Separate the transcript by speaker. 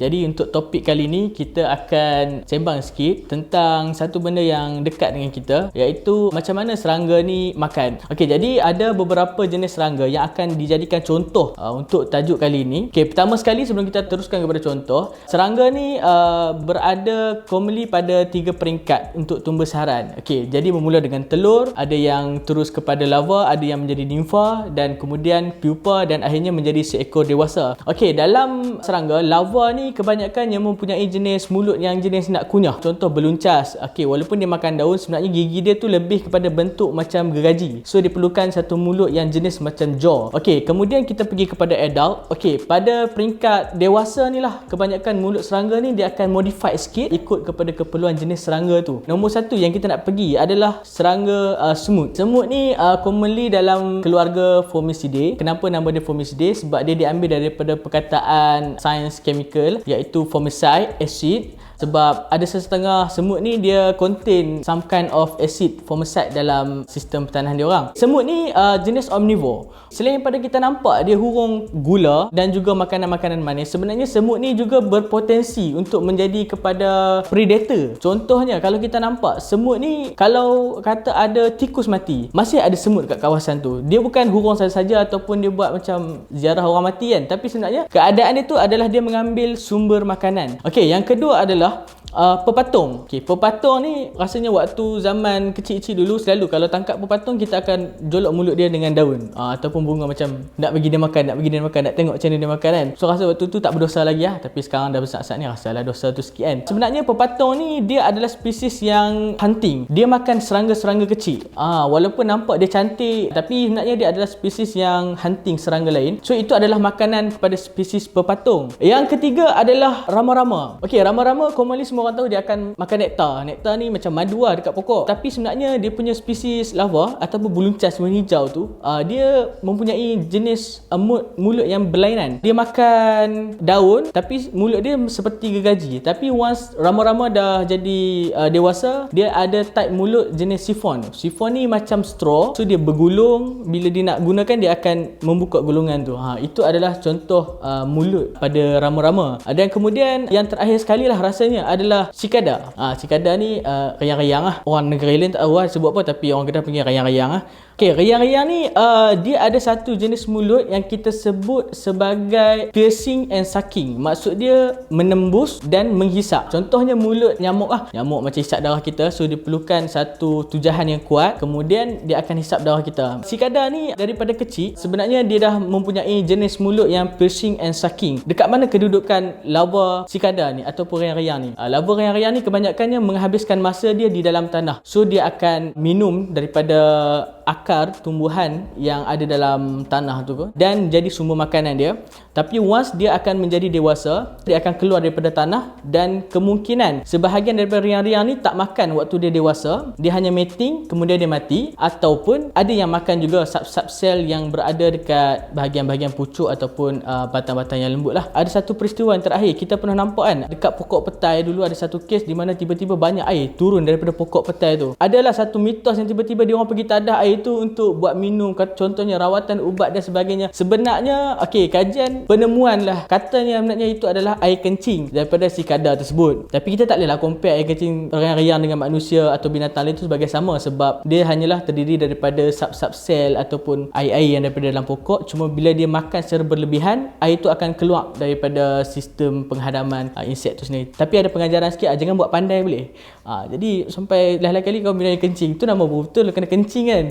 Speaker 1: Jadi untuk topik kali ni kita akan sembang sikit tentang satu benda yang dekat dengan kita, iaitu macam mana serangga ni makan. Okey, jadi ada beberapa jenis serangga yang akan dijadikan contoh untuk tajuk kali ni. Okey, pertama sekali sebelum kita teruskan kepada contoh, serangga ni berada commonly pada 3 peringkat untuk tumbuh saran. Okey, jadi bermula dengan telur, ada yang terus kepada larva, ada yang menjadi nimfa dan kemudian pupa dan akhirnya menjadi seekor dewasa. Okey, dalam serangga, larva ni kebanyakan yang mempunyai jenis mulut yang jenis nak kunyah. Contoh beluncas. Okey, walaupun dia makan daun, sebenarnya gigi dia tu lebih kepada bentuk macam gergaji. So dia perlukan satu mulut yang jenis macam jaw. Okey, kemudian kita pergi kepada adult. Okey, pada peringkat dewasa ni lah, kebanyakan mulut serangga ni dia akan modified sikit ikut kepada keperluan jenis serangga tu. Nombor satu yang kita nak pergi adalah serangga semut. Semut ni commonly dalam keluarga Formicidae. Kenapa nama dia Formicidae? Sebab dia diambil daripada perkataan sains chemical, iaitu formicide, acid. Sebab ada setengah semut ni dia contain some kind of acid formicide dalam sistem pertanahan dia orang. Semut ni jenis omnivore. Selain pada kita nampak dia hurung gula dan juga makanan-makanan manis, sebenarnya semut ni juga berpotensi untuk menjadi kepada predator. Contohnya kalau kita nampak semut ni, kalau kata ada tikus mati, masih ada semut kat kawasan tu. Dia bukan hurung saja-saja ataupun dia buat macam ziarah orang mati kan, tapi sebenarnya keadaan dia tu adalah dia mengambil sumber makanan. Okey, yang kedua adalah pepatung. Okey, pepatung ni rasanya waktu zaman kecil-kecil dulu selalu kalau tangkap pepatung kita akan jolok mulut dia dengan daun ataupun bunga, macam nak bagi dia makan, nak tengok macam mana dia makan kan. So rasa waktu tu tak berdosa lagi lah, tapi sekarang dah besar-besar ni rasalah dosa tu sikit kan. Sebenarnya pepatung ni dia adalah spesies yang hunting. Dia makan serangga-serangga kecil. Walaupun nampak dia cantik, tapi sebenarnya dia adalah spesies yang hunting serangga lain. So itu adalah makanan kepada spesies pepatung. Yang ketiga adalah rama-rama. Okey, rama-rama commonly semua orang tahu dia akan makan nektar. Nektar ni macam madu lah dekat pokok. Tapi sebenarnya dia punya spesies larva ataupun buluncas warna hijau tu, dia mempunyai jenis mulut yang berlainan. Dia makan daun tapi mulut dia seperti gergaji. Tapi once rama-rama dah jadi dewasa, dia ada type mulut jenis sifon. Sifon ni macam straw. So dia bergulung. Bila dia nak gunakan, dia akan membuka gulungan tu. Itu adalah contoh mulut pada rama-rama. Dan kemudian yang terakhir sekali lah rasanya adalah cikada. Cikada ni rayang-rayang lah. Orang negeri lain tak tahu lah sebut apa, tapi orang Kedah panggil rayang-rayang lah. Okey, rayang-rayang ni dia ada satu jenis mulut yang kita sebut sebagai piercing and sucking. Maksud dia menembus dan menghisap. Contohnya mulut nyamuk lah. Nyamuk macam hisap darah kita, so dia perlukan satu tujahan yang kuat, kemudian dia akan hisap darah kita. Cikada ni daripada kecil sebenarnya dia dah mempunyai jenis mulut yang piercing and sucking. Dekat mana kedudukan larva cikada ni ataupun rayang-rayang ni? Larva rayang-rayang ni kebanyakannya menghabiskan masa dia di dalam tanah. So dia akan minum daripada akar tumbuhan yang ada dalam tanah tu dan jadi sumber makanan dia. Tapi once dia akan menjadi dewasa, dia akan keluar daripada tanah dan kemungkinan sebahagian daripada rayang-rayang ni tak makan waktu dia dewasa. Dia hanya mating, kemudian dia mati, ataupun ada yang makan juga sub sel yang berada dekat bahagian-bahagian pucuk ataupun batang-batang yang lembut lah. Ada satu peristiwa yang terakhir kita pernah nampak kan, dekat pokok petai dulu ada satu kes di mana tiba-tiba banyak air turun daripada pokok petai tu. Adalah satu mitos yang tiba-tiba dia orang pergi tadah air tu untuk buat minum, contohnya rawatan ubat dan sebagainya. Sebenarnya kajian penemuan lah katanya sebenarnya itu adalah air kencing daripada cikada tersebut. Tapi kita tak bolehlah compare air kencing rayang-rayang dengan manusia atau binatang lain tu sebagai sama, sebab dia hanyalah terdiri daripada sub sel ataupun air-air yang daripada dalam pokok. Cuma bila dia makan secara berlebihan, air tu akan keluar daripada sistem penghadaman insek tu sendiri. Tapi ada pengajaran sikit, jangan buat pandai boleh. Jadi sampai lain-lain kali kau minum air kencing tu, nama betul kena kencing kan.